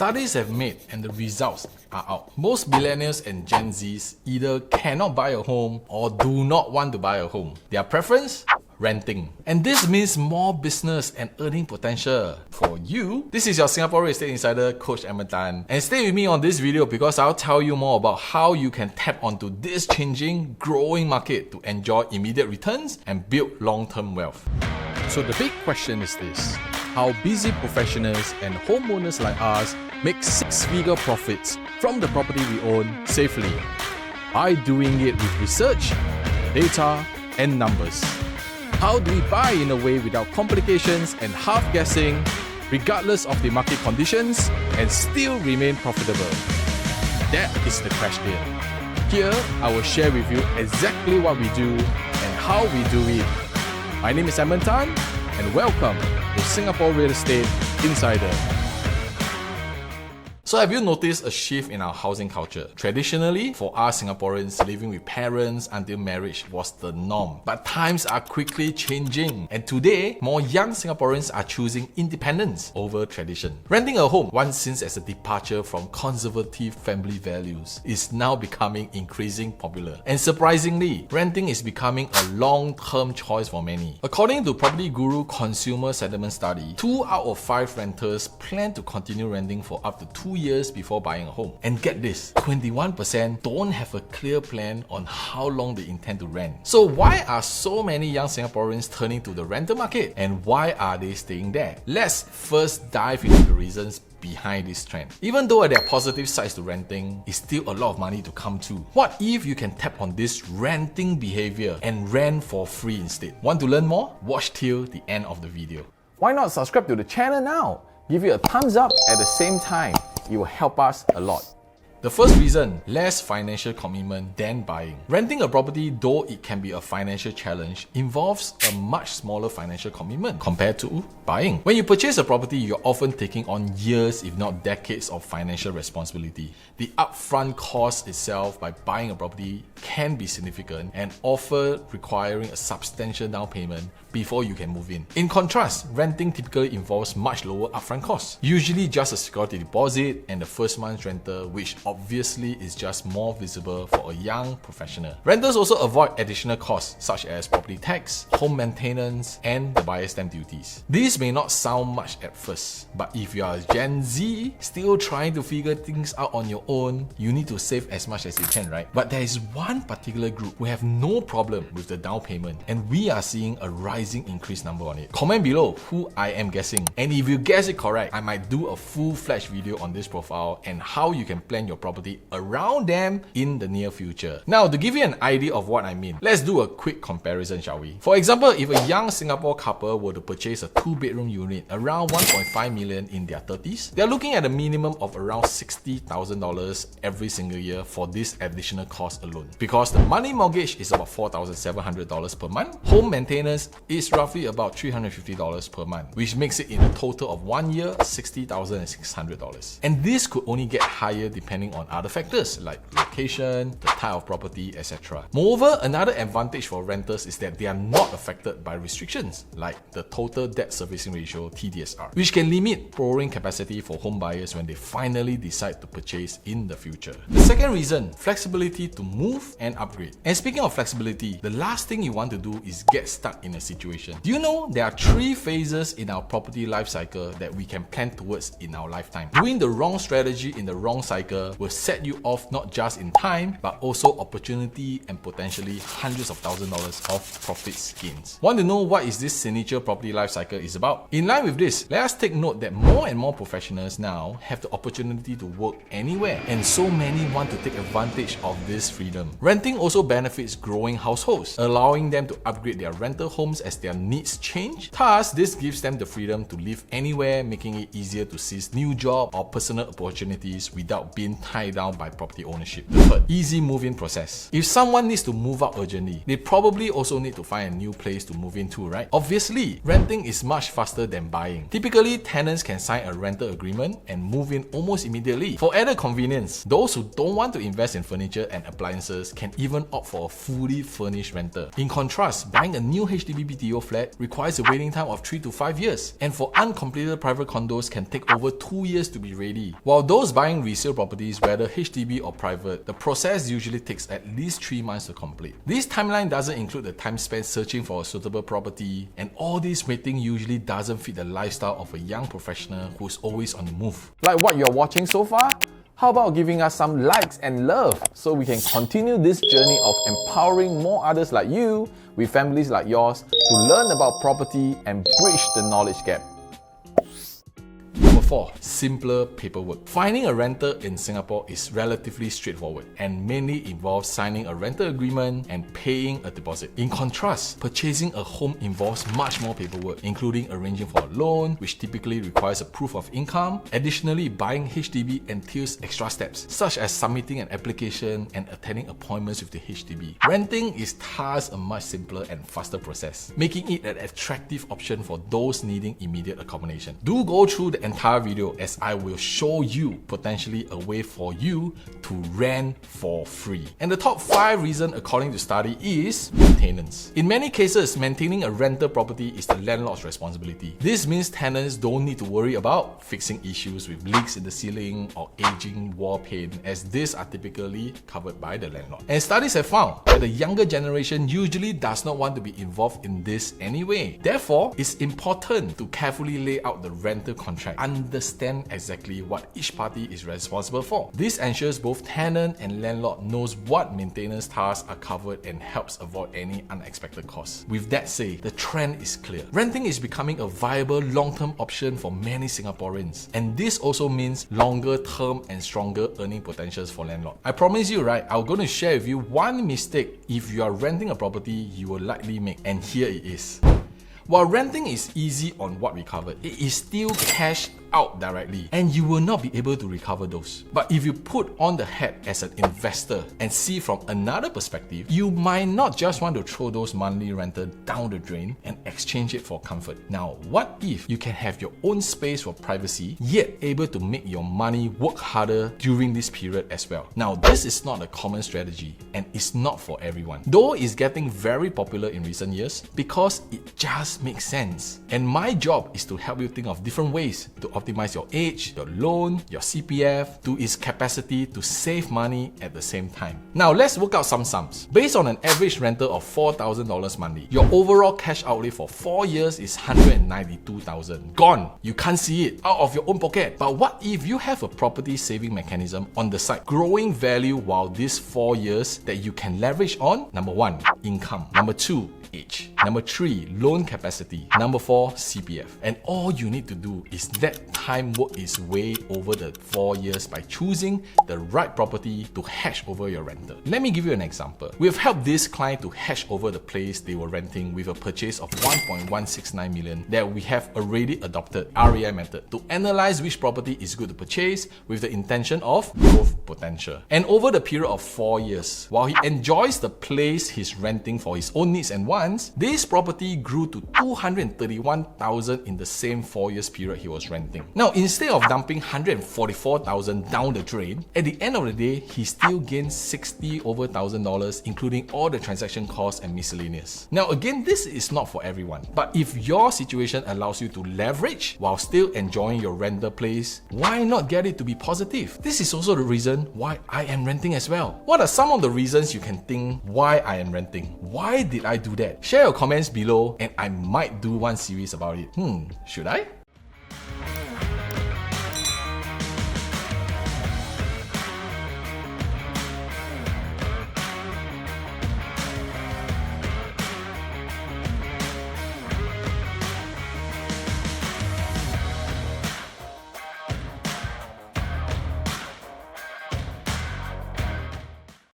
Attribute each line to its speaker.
Speaker 1: Studies have made and the results are out. Most millennials and Gen Zs either cannot buy a home or do not want to buy a home. Their preference? Renting. And this means more business and earning potential for you. This is your Singapore Real Estate Insider, Coach Edmund Tan. And stay with me on this video because I'll tell you more about how you can tap onto this changing, growing market to enjoy immediate returns and build long-term wealth.
Speaker 2: So the big question is this: how busy professionals and homeowners like us make six-figure profits from the property we own safely by doing it with research, data, and numbers. How do we buy in a way without complications and half-guessing, regardless of the market conditions, and still remain profitable? That is the question. Here, I will share with you exactly what we do and how we do it. My name is Edmund Tan, and welcome to Singapore Real Estate Insider.
Speaker 1: So have you noticed a shift in our housing culture? Traditionally, for us Singaporeans, living with parents until marriage was the norm. But times are quickly changing, and today, more young Singaporeans are choosing independence over tradition. Renting a home, once seen as a departure from conservative family values, is now becoming increasingly popular. And surprisingly, renting is becoming a long-term choice for many. According to Property Guru Consumer Sentiment Study, 2 out of 5 renters plan to continue renting for up to 2 years before buying a home. And get this, 21% don't have a clear plan on how long they intend to rent. So why are so many young Singaporeans turning to the rental market, and why are they staying there? Let's first dive into the reasons behind this trend. Even though there are positive sides to renting, it's still a lot of money to come to. What if you can tap on this renting behavior and rent for free instead? Want to learn more? Watch till the end of the video.
Speaker 2: Why not subscribe to the channel now? Give it a thumbs up at the same time. It will help us a lot.
Speaker 1: The first reason, less financial commitment than buying. Renting a property, though it can be a financial challenge, involves a much smaller financial commitment compared to buying. When you purchase a property, you're often taking on years, if not decades, of financial responsibility. The upfront cost itself by buying a property can be significant and often requiring a substantial down payment before you can move in. In contrast, renting typically involves much lower upfront costs, usually just a security deposit and the first month's rental, which obviously is just more visible for a young professional. Renters also avoid additional costs such as property tax, home maintenance, and the buyer's stamp duties. These may not sound much at first, but if you are Gen Z, still trying to figure things out on your own, you need to save as much as you can, right? But there is one particular group who have no problem with the down payment, and we are seeing a rising increased number on it. Comment below who I am guessing, and if you guess it correct, I might do a full-fledged video on this profile and how you can plan your property around them in the near future. Now, to give you an idea of what I mean, let's do a quick comparison, shall we? For example, if a young Singapore couple were to purchase a 2-bedroom unit around 1.5 million in their 30s, they're looking at a minimum of around $60,000 every single year for this additional cost alone. Because the monthly mortgage is about $4,700 per month, home maintenance is roughly about $350 per month, which makes it in a total of 1 year $60,600. And this could only get higher depending on other factors like location, the type of property, etc. Moreover, another advantage for renters is that they are not affected by restrictions like the total debt servicing ratio (TDSR), which can limit borrowing capacity for home buyers when they finally decide to purchase in the future. The second reason, flexibility to move and upgrade. And speaking of flexibility, the last thing you want to do is get stuck in a situation. Do you know there are 3 phases in our property life cycle that we can plan towards in our lifetime? Doing the wrong strategy in the wrong cycle will set you off not just in time, but also opportunity and potentially hundreds of thousands of dollars of profits gains. Want to know what is this signature property life cycle is about? In line with this, let us take note that more and more professionals now have the opportunity to work anywhere, and so many want to take advantage of this freedom. Renting also benefits growing households, allowing them to upgrade their rental homes as their needs change. Thus, this gives them the freedom to live anywhere, making it easier to seize new job or personal opportunities without being tied down by property ownership. The third, easy move-in process. If someone needs to move out urgently, they probably also need to find a new place to move into, right? Obviously, renting is much faster than buying. Typically, tenants can sign a rental agreement and move in almost immediately. For added convenience, those who don't want to invest in furniture and appliances can even opt for a fully furnished rental. In contrast, buying a new HDB BTO flat requires a waiting time of 3 to 5 years, and for uncompleted private condos can take over 2 years to be ready. While those buying resale properties, whether HDB or private, the process usually takes at least 3 months to complete. This timeline doesn't include the time spent searching for a suitable property, and all this waiting usually doesn't fit the lifestyle of a young professional who's always on the move.
Speaker 2: Like what you're watching so far? How about giving us some likes and love so we can continue this journey of empowering more others like you with families like yours to learn about property and bridge the knowledge gap.
Speaker 1: Number 4. Simpler paperwork. Finding a renter in Singapore is relatively straightforward and mainly involves signing a rental agreement and paying a deposit. In contrast, purchasing a home involves much more paperwork, including arranging for a loan, which typically requires a proof of income. Additionally, buying HDB entails extra steps, such as submitting an application and attending appointments with the HDB. Renting is thus a much simpler and faster process, making it an attractive option for those needing immediate accommodation. Do go through the entire video as I will show you potentially a way for you to rent for free. And the top 5 reasons according to study is maintenance. In many cases, maintaining a rental property is the landlord's responsibility. This means tenants don't need to worry about fixing issues with leaks in the ceiling or aging wall paint, as these are typically covered by the landlord. And studies have found that the younger generation usually does not want to be involved in this anyway. Therefore, it's important to carefully lay out the rental contract, understand exactly what each party is responsible for. This ensures both tenant and landlord knows what maintenance tasks are covered and helps avoid any unexpected costs. With that said, the trend is clear. Renting is becoming a viable long-term option for many Singaporeans, and this also means longer term and stronger earning potentials for landlord. I promise you, right, I'm going to share with you one mistake if you are renting a property you will likely make, and here it is. While renting is easy on what we covered, it is still cash out directly, and you will not be able to recover those. But if you put on the hat as an investor and see from another perspective, you might not just want to throw those monthly rental down the drain and exchange it for comfort. Now, what if you can have your own space for privacy, yet able to make your money work harder during this period as well? Now, this is not a common strategy and it's not for everyone, though it's getting very popular in recent years because it just makes sense. And my job is to help you think of different ways to optimize your age, your loan, your CPF to its capacity to save money at the same time. Now let's work out some sums. Based on an average rental of $4,000 monthly, your overall cash outlay for 4 years is $192,000. Gone. You can't see it out of your own pocket. But what if you have a property saving mechanism on the side, growing value while these 4 years that you can leverage on? Number 1, income. Number 2, age. Number 3, loan capacity. Number 4, CPF. And all you need to do is let time work its way over the 4 years by choosing the right property to hedge over your rental. Let me give you an example. We've helped this client to hedge over the place they were renting with a purchase of 1.169 million that we have already adopted REI Method to analyze which property is good to purchase with the intention of growth potential. And over the period of 4 years, while he enjoys the place he's renting for his own needs and wants, this property grew to 231,000 in the same 4 years period he was renting. Now, instead of dumping 144,000 down the drain, at the end of the day, he still gained $60,000, including all the transaction costs and miscellaneous. Now, again, this is not for everyone, but if your situation allows you to leverage while still enjoying your rental place, why not get it to be positive? This is also the reason why I am renting as well. What are some of the reasons you can think why I am renting? Why did I do that? Share your comments below and I might do one series about it. Should I?